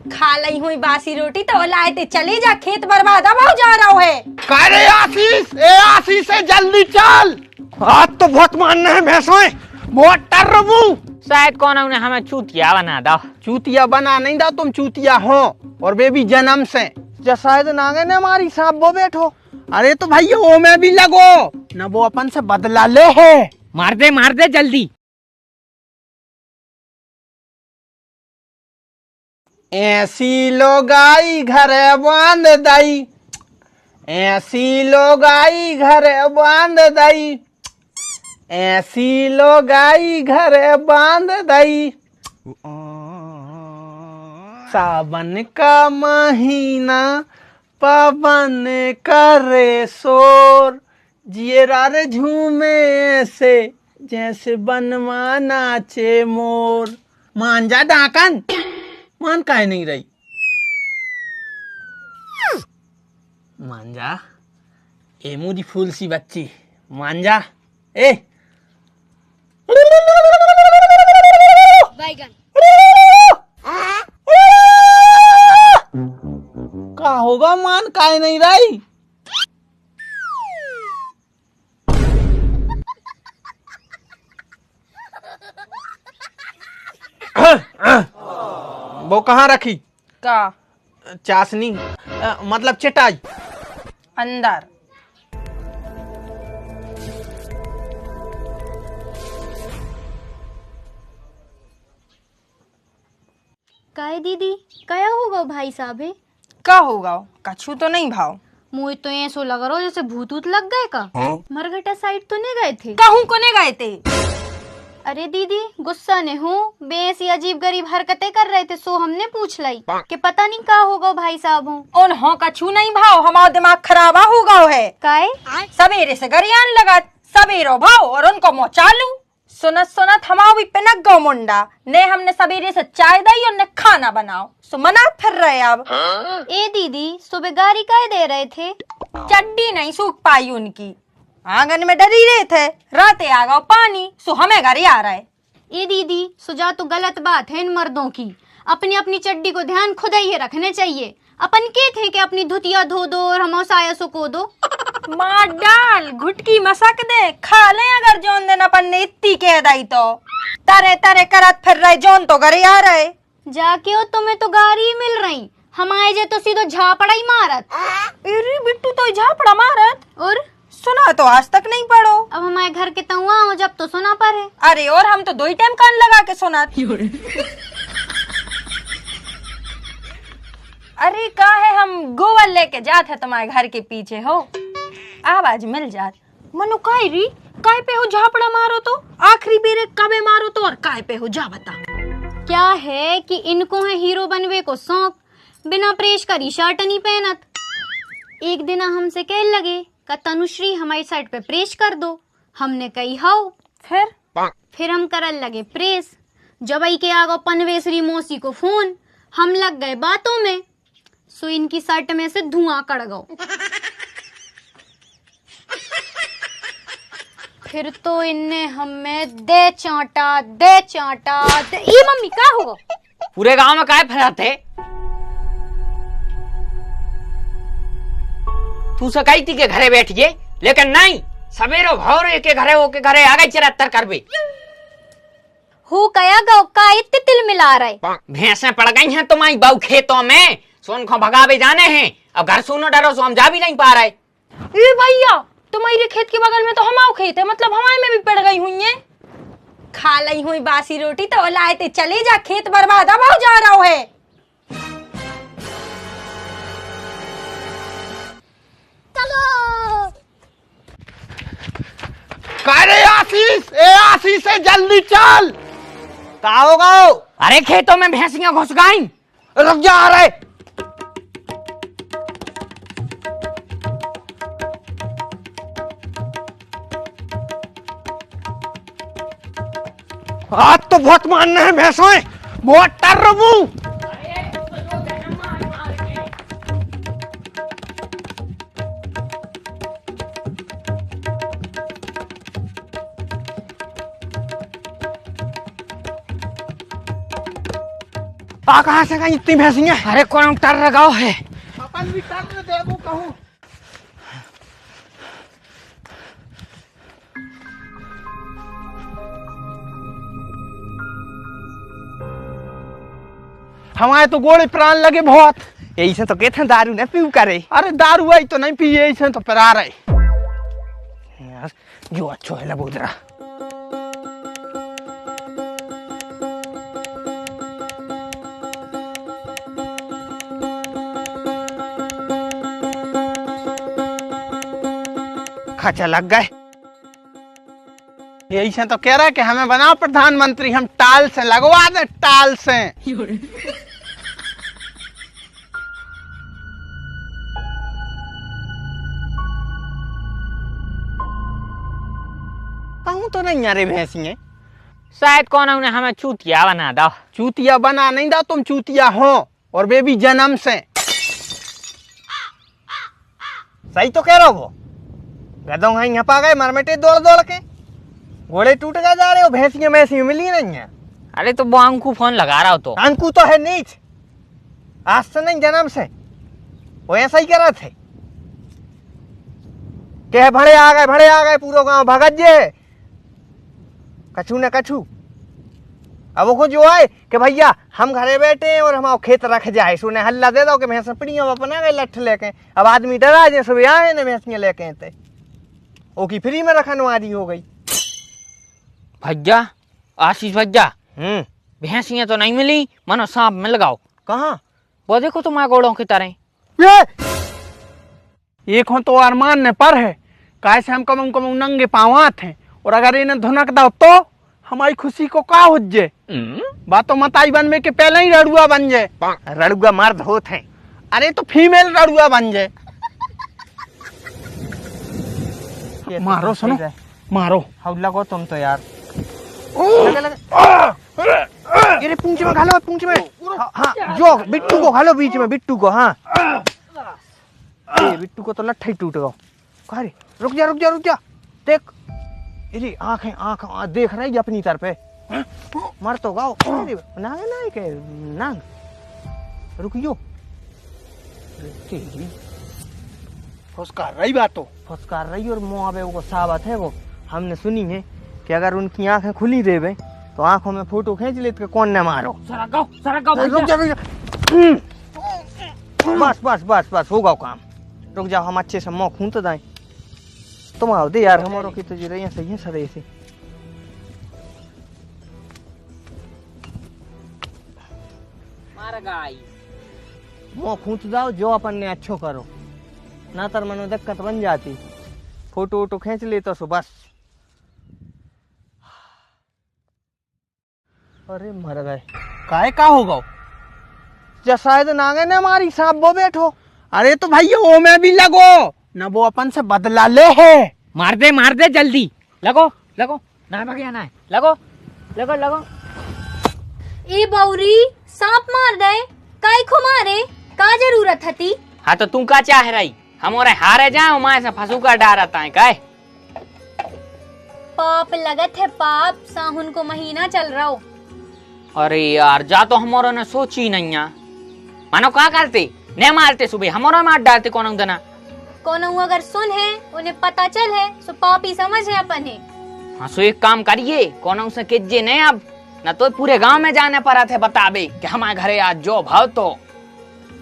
खा ली हुई बासी रोटी तो लाए थे, चले जा, खेत बर्बाद अब हो जा रहा है। अरे आशीष, ए आशीष से जल्दी चल, आज तो बहुत मानना है भैंसों, बहुत टर रबू। शायद कौन उन्हें हमें चूतिया बना दो। चूतिया बना नहीं दो, तुम चूतिया हो और वे भी जन्म से। जो शायद नागे ने हमारी सांप वो बैठो। अरे तो भैया वो में भी लगो न, वो अपन से बदला ले है। मार दे जल्दी। ऐसी लोग आई घर बांध दई, ऐसी लोग आई घर बांध दई, ऐसी लोग आई घर बांध दई। सावन का महीना पवन करे शोर, जियरा झूमे ऐसे जैसे बनवा नाचे मोर। मान जा डाकन, मान काहे नहीं रही, मान जा ए मोरी फूल सी बच्ची, मान जा। ए का होगा, मान काहे नहीं रही। वो कहाँ रखी का चाशनी, मतलब चटाई अंदर। काहे दीदी, कया होगा भाई साहब है? का होगा, कछु तो नहीं भाव। मुझे तो ऐसो लग रहा हो जैसे भूत ऊत लग गए का। मरघटा साइड तो नहीं गए थे? कहूँ कोने गए थे? अरे दीदी गुस्सा ने हूँ, बेसी अजीब गरीब हरकतें कर रहे थे, सो हमने पूछ लाई कि पता नहीं का होगा भाई साहब हूँ। और हाँ कछु नहीं भाव, हमारा दिमाग खराब होगा है। काहे? सवेरे से गरियान लगा, सवेरो भाव और उनको मुँह चालू। सुनत हमारा भी पिनक गो मुंडा ने, हमने सवेरे से चाय दी और ने खाना बनाओ, सो मना फिर रहे अब। ए दीदी सुबह गाड़ी काहे दे रहे थे? चड्डी नहीं सूख पाई उनकी, आंगन में डरी रहे थे, राते आ गया पानी, सो हमें घर आ रहा है। ए दीदी सुजा तो गलत बात है इन मर्दों की, अपनी अपनी चड्डी को ध्यान खुद ही रखने चाहिए। अपन के थे कि अपनी धुतिया धो दो और हम साया सुको दो। मार डाल, घुटकी मसक दे, खा ले अगर जोन दिन अपन ने इतनी कह दी तो। तरे तरे करत फिर रहे, जोन तो घर आ रहे। जाके हो तुम्हें तो गाड़ी मिल रही, हम आए जे तो सीधो झापड़ा ही मारत। अरे बिट्टू तो झापड़ा मारत, और सुना तो आज तक नहीं पढ़ो। अब हमारे घर के तहुआ हो जब तो सुना पर है। अरे और हम तो 2 टाइम कान लगा के सुना। अरे का है, हम गोबर लेके जाते तुम्हारे घर के पीछे हो, आवाज मिल जात। मनु कायरी काय पे हो झापड़ा मारो तो, आखिरी बेरे कबे मारो तो, और काय पे हो जा बता। क्या है कि इनको है हीरो बनवे को शौक, बिना प्रेस करी शर्ट नहीं पहनत। एक दिन हमसे कह लगे का तनुश्री हमारी शर्ट पे प्रेस कर दो, हमने कही हाउ। फिर हम करल लगे प्रेस, जब आई के आगो पनवेसरी मौसी को फोन, हम लग गए बातों में, सो इनकी शर्ट में से धुआं कड़ गो। फिर तो इनने हमें दे चांटा ये मम्मी क्या हुआ? पूरे गांव में काहे फैलाते? तू सकाई थी के घरे बैठिए, लेकिन नहीं, सवेरो भौरे के घरे आ गई चरत्तर करबे। हो कया गौ का इतने तिल मिला रहे? भैंसें पड़ गई हैं तुम्हारी बाऊ खेतों में, सोन को भगावे जाने हैं, अब घर सुनो डरो सो हम जा भी नहीं पा रहे। ए भैया, तुम्हारे खेत के बगल में तो हमारा खेत है, मतलब हमारे में भी पड़ गई हुई है। खा ली हुई बासी रोटी तो लाए थे, चले जा, खेत बर्बाद अब हो जा रहा है। अरे आशीष, ए आशीष से जल्दी चल, का होगा? अरे खेतों में भैंसियां घुस गई। रुक जा रहे। आज तो बहुत मानना है भैंसों, बहुत टर रबू। आ कहाँ से गई इतनी भैंसियां? अरे कौन टर लगाओ है? अपन भी कर देखो कहूँ। हमारे तो गोड़े प्राण लगे बहुत। यही से तो कहते हैं दारू न पीऊ करे। अरे दारू आई तो नहीं पी, ऐसे तो पिला रहे यार। जो अच्छो है लगोदरा। खचा लग गए। यही से तो कह रहा है कि हमें बनाओ प्रधानमंत्री, हम टाल से लगवा दे, टाल से। कहूँ तो नहीं यारे भैंसियां। शायद कौन उन्हें हमें चूतिया बना दो। चूतिया बना नहीं दो, तुम चूतिया हो और वे भी जन्म से। सही तो कह रहा हो। वो गधों कहीं हपा गए मरमेटे दौड़ दौड़ के, घोड़े टूट गए जा रहे हो, भैंसियां मैसी मिली नहीं है। अरे तो वो अंकु फोन लगा रहा हो तो। अंकु तो है नीच, आज से नहीं जन्म से वो ऐसा ही कह रहे थे। कह भड़े आ गए पूरा गांव भगत जे कछू न कछू। अब वो जो आए कि भैया हम घरे बैठे हैं और हमारा खेत रख जाए, सुने हल्ला दे दो कि भैंस पड़ियों अपना गए लठ लेके। अब आदमी डरा जे सुबह आए न भैंसियां लेके थे, वो की फ्री में रखनवारी हो गई। भैया आशीष भैया, भैंसियां तो नहीं मिली, मानो सांप मिल गाओ। कहाँ? वो देखो तुम्हारे घोड़ों की तरह। एक हो तो अरमान ने पर है, कैसे हम कम नंगे पावा थे, और अगर इन्हें धुनक दो तो हमारी खुशी को का हो जे। बातों मताई बनने के पहले ही रड़ुआ बन जाए। रड़ुआ मर्द होते हैं। अरे तो फीमेल रड़ुआ बन जाए। मारो सुनो, मारो। हौला को तुम तो यार। ये पूंछ में घालो, पूंछ में। हाँ जो बिट्टू को घालो बीच में, बिट्टू को। हाँ बिट्टू को तो लट्ठा ही टूट गया। अरे रुक जा देख, अरे आंख देख रही अपनी तरफ है। मर तो गाओ नांग के नांग। रुकियो, फुसकार रही बात फुसकार रही। और मुआवे वो साबत है, वो हमने सुनी है कि अगर उनकी आंखें खुली रहे तो आंखों में फोटो खींच ले तो कौन न मारो। रुक जा। बस होगा काम। रुक जाओ, हम अच्छे से मुँह खून तो दाएं। तुम आओ दे यार, हमारों की तो जी रही सही है सरे से। मुँह खूंच जाओ, जो अपन ने अच्छो करो, ना तर मनो दिक्कत बन जाती। फोटो वोटो खींच ले तो सो बस। अरे मर गए। काहे का होगा? जा शायद नागे ने हमारी सांप वो बैठो। अरे तो भैया वो में भी लगो ना, वो अपन से बदला ले है। मार दे जल्दी। लगो ना भगया ना है। लगो। ए बौरी, सांप मार दे, काय को मारे, का जरूरत हती? हाँ तो तू का चाह रही? हमारे हारे जाए माए से फंसू का डर आता है काय? पाप लगत है, पाप। साहुन को महीना चल रहा हो। अरे यार जा, तो हमारो ने सोची नहीं है। मानो क्या करते नहीं मारते, सुबह हमारा मार डालते कौन दना। कौन अगर सुन है, उन्हें पता चल है, सो पापी समझ है अपन है। हाँ सो एक काम करिए, कौन से किजे नहीं अब न तो पूरे गांव में जाने पड़ा थे बताबे कि हमारे घरे आज जो भाव तो।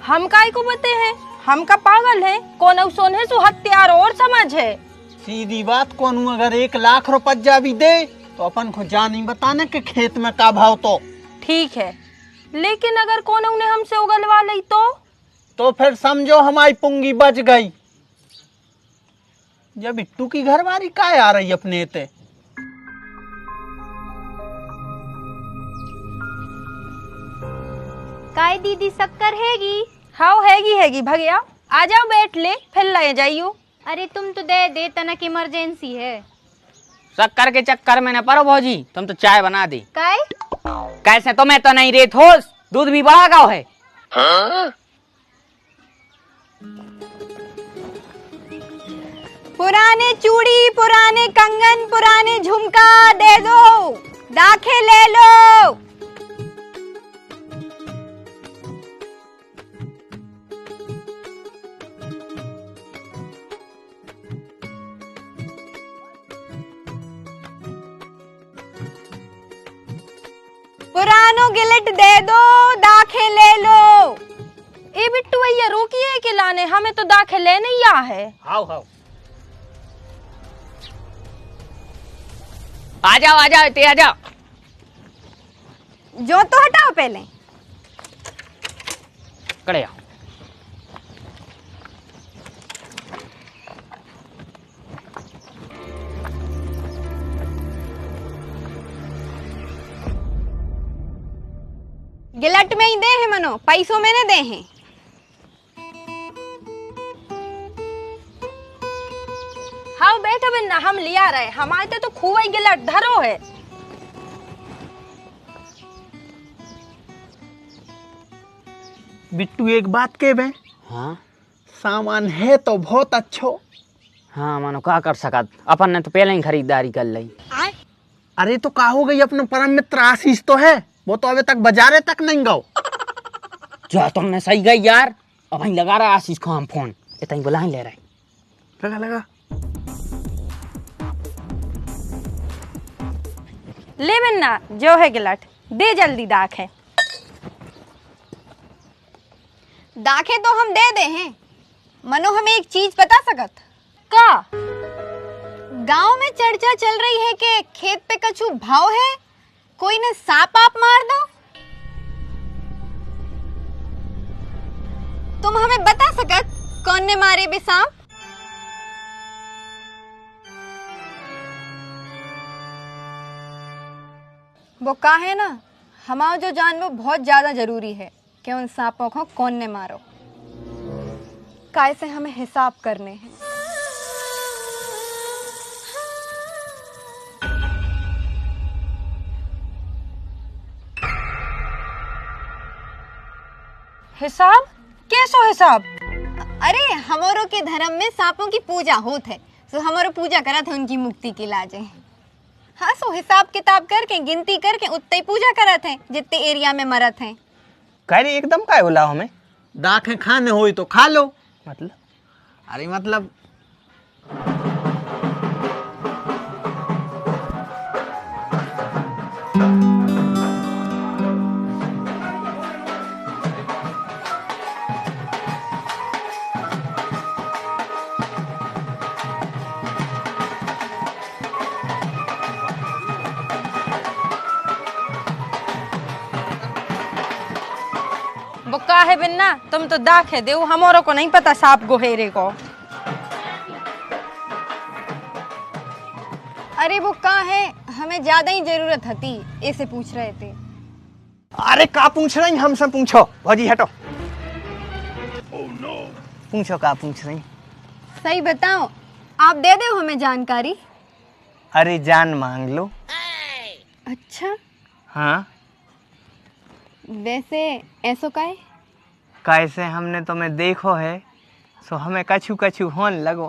हम काय को बते हैं, हम का पागल है। कौन सोन है सो हत्यार और समझ है। सीधी बात, कौन अगर 1 लाख रुपया भी दे तो अपन को जा नहीं बताने के खेत में का भाव तो। ठीक है, लेकिन अगर कौन उन्हें हमसे उगलवा ली तो फिर समझो हमारी पुंगी बच गई। जब बिट्टू की घरवारी काय आ रही अपने ते। काय दीदी शक्कर हैगी? हाँ हैगी भगया, आ जाओ बैठ ले, फिर ले जाइयो। अरे तुम तो दे तनक इमरजेंसी है। शक्कर के चक्कर में न पड़ो भौजी, तुम तो चाय बना दी। काय? कैसे तो मैं तो नहीं रेत होश, दूध भी बड़ा गाँव है। पुराने चूड़ी, पुराने कंगन, पुराने झुमका दे दो, दाखे ले लो। पुरानो गिलेट दे दो, दाखे ले लो। ए बिट्टू भैया रोकिए के लाने, हमें तो दाखे लेने ही आ है। हाउ हाउ आ जाओ ते आ जाओ। जो तो हटाओ पहले। कड़े आओ। गिलट में ही दे हैं मनो, पैसों में न दे हैं। हाँ बैठो बिन्ना, हम लिया रहे, हमारे तो खूब गिलट धरो है। बिट्टू एक बात के बे, हाँ सामान है तो बहुत अच्छो। हाँ मानो का कर सकत, अपन ने तो पहले ही खरीदारी कर ली। अरे तो का हो गई, अपना परम मित्र आशीष तो है, वो तो अभी तक बाजारे तक नहीं गओ। जो तुमने सही गई यार, अब वहीं लगा रहा आशीष को हम फोन, इतना ही बुला ही ले रहे। लगा ले बिन्ना, जो है गिलट दे जल्दी दाखे। दाखे तो हम दे दे हैं। मनो हमें एक चीज बता सकत का? गांव में चर्चा चल रही है कि खेत पे कछु भाव है, कोई ने सांप आप मार दो। तुम हमें बता सकत कौन ने मारे बे सांप? वो का है ना, हमारा जो जान वो बहुत ज्यादा जरूरी है कि उन सांपों को कौन ने मारो, काय से हमें हिसाब करने हैं। हिसाब? कैसो हिसाब? अरे हमारो के धर्म में सांपों की पूजा होत है, सो हमारो पूजा करत है उनकी मुक्ति के लाजे। हाँ, सो हिसाब किताब करके गिनती करके उतने ही पूजा करत है जितने एरिया में मरत हैं। कह रही एकदम काय बोला हमें, दाखें खाने होई तो खा लो। मतलब अरे मतलब वो का है बिन्ना, तुम तो दाखे दे, हमारो को नहीं पता सांप गोहेरे को। अरे वो का है, हमें ज्यादा ही जरूरत थी, ऐसे पूछ रहे थे। अरे का पूछ रही, हमसे पूछो। भौजी हटो। पूछो का पूछ रही। सही बताओ, आप दे दो हमें जानकारी। अरे जान मांग लो। अच्छा, हाँ वैसे ऐसो का है? कैसे हमने तुम्हें देखो है, सो हमें कछु कछु होन लगो।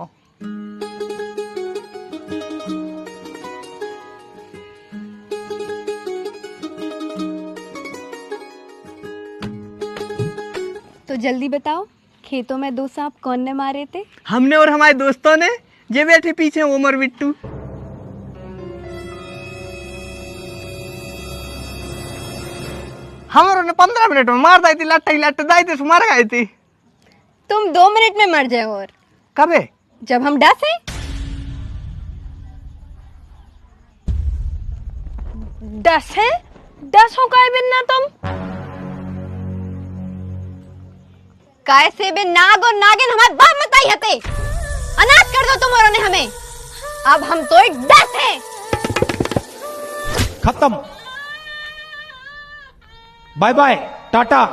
तो जल्दी बताओ, खेतों में दो सांप कौन ने मारे थे? हमने और हमारे दोस्तों ने, जे बैठे पीछे उमर बिट्टू। हमारों ने 15 मिनट में मार दी थी, लट्टा ही लट्टा दाई थी, मार गई थी। तुम 2 मिनट में मर जाओ। और कबे? जब हम डसे। दस है? 10 हो गए बिन्ना तुम? काय से बे नाग और नागिन हमारे बाप मताई हते, अनाथ कर दो तुम औरों ने हमें। अब हम तो एक 10 हैं। खत्म, बाय बाय, टाटा।